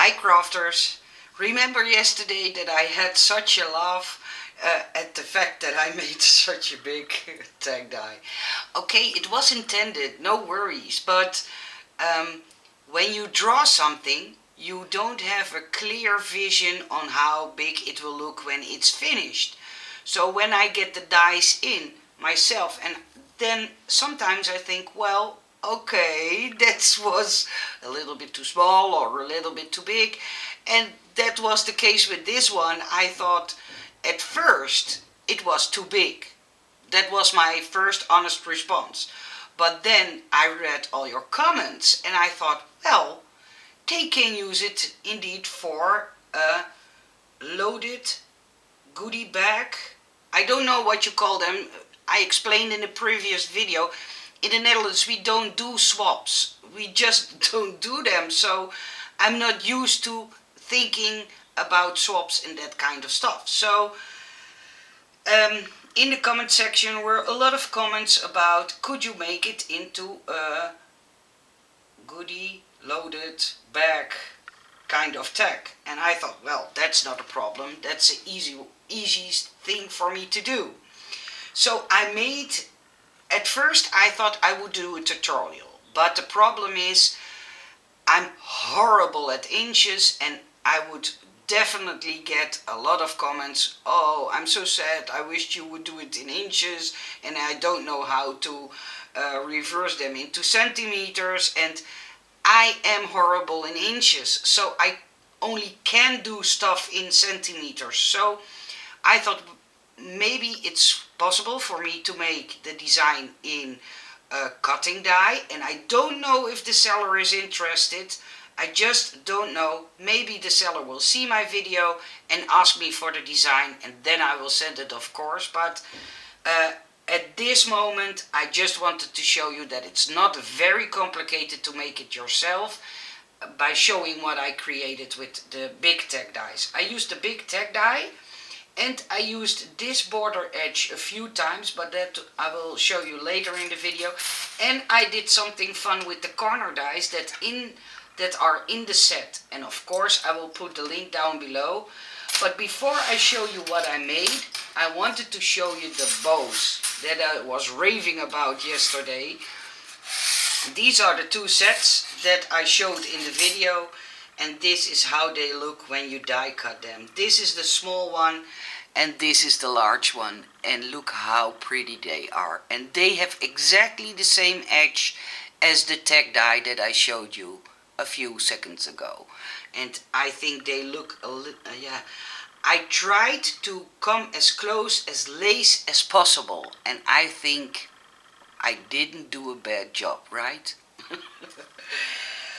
Hi crafters, remember yesterday that I had such a laugh at the fact that I made such a big tag die. Okay, it was intended, no worries, but when you draw something, you don't have a clear vision on how big it will look when it's finished. So when I get the dies in myself, and then sometimes I think, well, okay, that was a little bit too small or a little bit too big. And that was the case with this one. I thought at first it was too big. That was my first honest response. But then I read all your comments and I thought, well, they can use it indeed for a loaded goodie bag. I don't know what you call them. I explained in the previous video. In the Netherlands we don't do swaps. We just don't do them. So I'm not used to thinking about swaps and that kind of stuff. So in the comment section were a lot of comments about could you make it into a goodie loaded bag kind of tag. And I thought, well, that's not a problem. That's the easiest thing for me to do. So I made, at first I thought I would do a tutorial. But the problem is I'm horrible at inches and I would definitely get a lot of comments. Oh, I'm so sad, I wished you would do it in inches and I don't know how to reverse them into centimeters, and I am horrible in inches, so I only can do stuff in centimeters. So I thought maybe it's possible for me to make the design in a cutting die, and I don't know if the seller is interested. I just don't know. Maybe the seller will see my video and ask me for the design, and then I will send it, of course. But at this moment I just wanted to show you that it's not very complicated to make it yourself by showing what I created with the big tag dies. I used the big tag die and I used this border edge a few times, but that I will show you later in the video. And I did something fun with the corner dies that are in the set, and of course I will put the link down below. But before I show you what I made, I wanted to show you the bows that I was raving about yesterday. These are the two sets that I showed in the video, and this is how they look when you die cut them. This is the small one and this is the large one, and look how pretty they are. And they have exactly the same edge as the tag die that I showed you a few seconds ago. And I think they look a little, I tried to come as close as lace as possible, and I think I didn't do a bad job, right?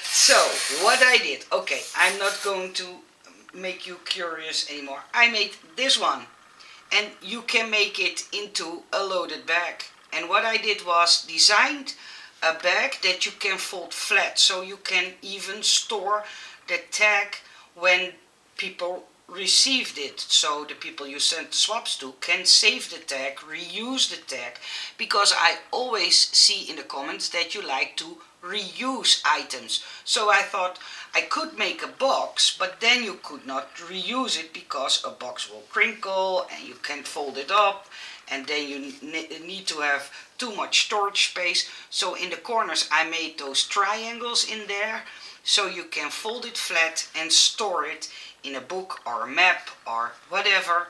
So, what I did, okay, I'm not going to make you curious anymore. I made this one, and you can make it into a loaded bag. And what I did was designed a bag that you can fold flat, so you can even store the tag when people received it. So the people you sent the swaps to can save the tag, reuse the tag, because I always see in the comments that you like to reuse items. So I thought I could make a box, but then you could not reuse it because a box will crinkle and you can fold it up, and then you need to have too much storage space. So in the corners I made those triangles in there, so you can fold it flat and store it in a book or a map or whatever.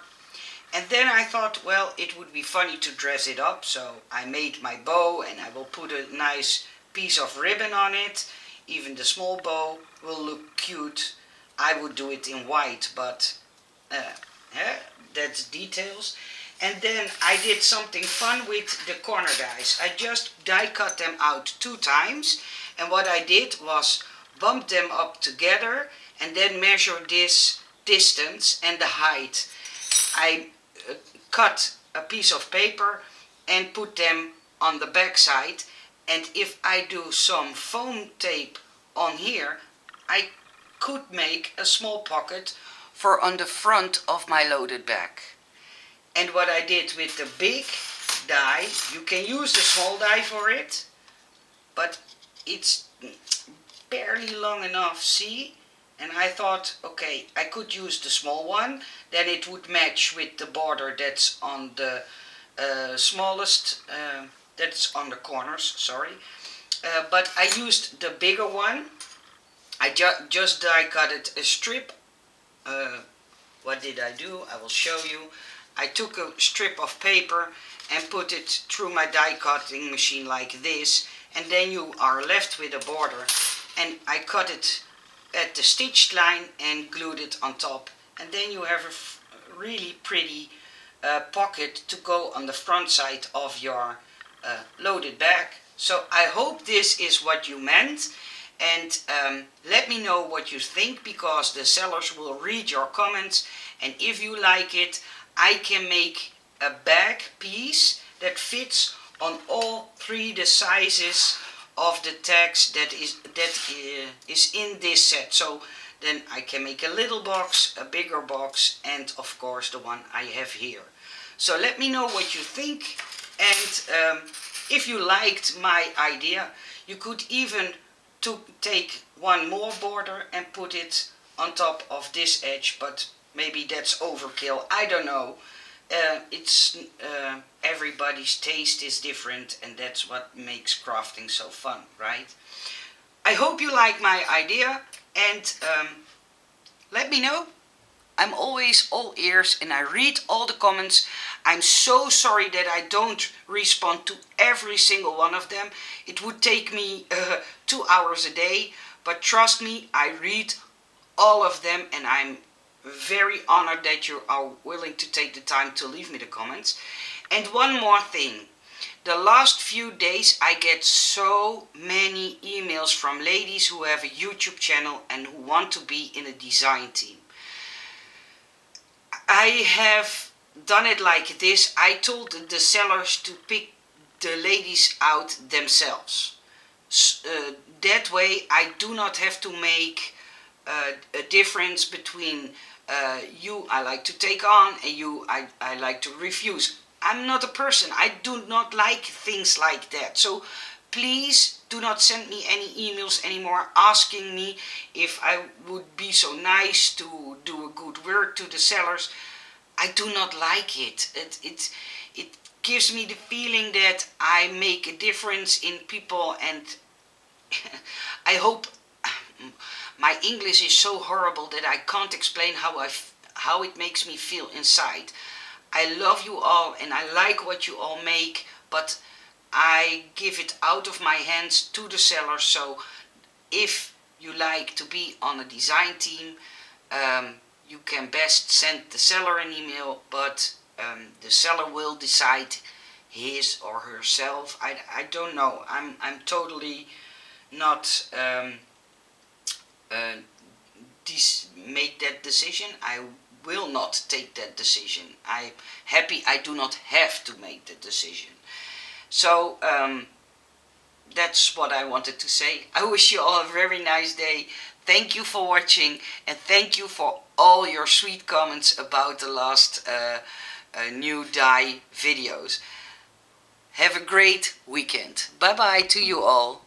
And then I thought, well, it would be funny to dress it up, so I made my bow and I will put a nice piece of ribbon on it. Even the small bow will look cute. I would do it in white, but that's details. And then I did something fun with the corner dies. I just die cut them out 2 times, and what I did was bump them up together and then measure this distance and the height. I cut a piece of paper and put them on the back side, and if I do some foam tape on here, I could make a small pocket for on the front of my loaded bag. And what I did with the big die, you can use the small die for it, but it's barely long enough, see? and I thought, okay, I could use the small one, then it would match with the border that's on the smallest, that's on the corners, sorry. But I used the bigger one. I just die cut it a strip. What did I do? I will show you. I took a strip of paper and put it through my die cutting machine like this, and then you are left with a border, and I cut it at the stitched line and glued it on top, and then you have a really pretty pocket to go on the front side of your loaded bag. So I hope this is what you meant, and let me know what you think, because the sellers will read your comments, and if you like it, I can make a bag piece that fits on all three the sizes of the tags that is in this set. So then I can make a little box, a bigger box, and of course the one I have here. So let me know what you think, and if you liked my idea, you could even take one more border and put it on top of this edge, but maybe that's overkill, I don't know. It's everybody's taste is different, and that's what makes crafting so fun, right? I hope you like my idea, and let me know. I'm always all ears and I read all the comments. I'm so sorry that I don't respond to every single one of them. It would take me 2 hours a day, but trust me, I read all of them, and I'm very honored that you are willing to take the time to leave me the comments. And one more thing. The last few days I get so many emails from ladies who have a YouTube channel and who want to be in a design team. I have done it like this. I told the sellers to pick the ladies out themselves. That way I do not have to make a difference between you I like to take on and you I like to refuse. I'm not a person. I do not like things like that. So please do not send me any emails anymore asking me if I would be so nice to do a good word to the sellers. I do not like it. It gives me the feeling that I make a difference in people, and I hope. My English is so horrible that I can't explain how it makes me feel inside. I love you all and I like what you all make, but I give it out of my hands to the seller. So if you like to be on a design team, you can best send the seller an email, but the seller will decide his or herself. I don't know. I'm totally not make that decision. I will not take that decision. I'm happy I do not have to make the decision. So that's what I wanted to say. I wish you all a very nice day. Thank you for watching, and thank you for all your sweet comments about the last new dye videos. Have a great weekend. Bye bye to you all.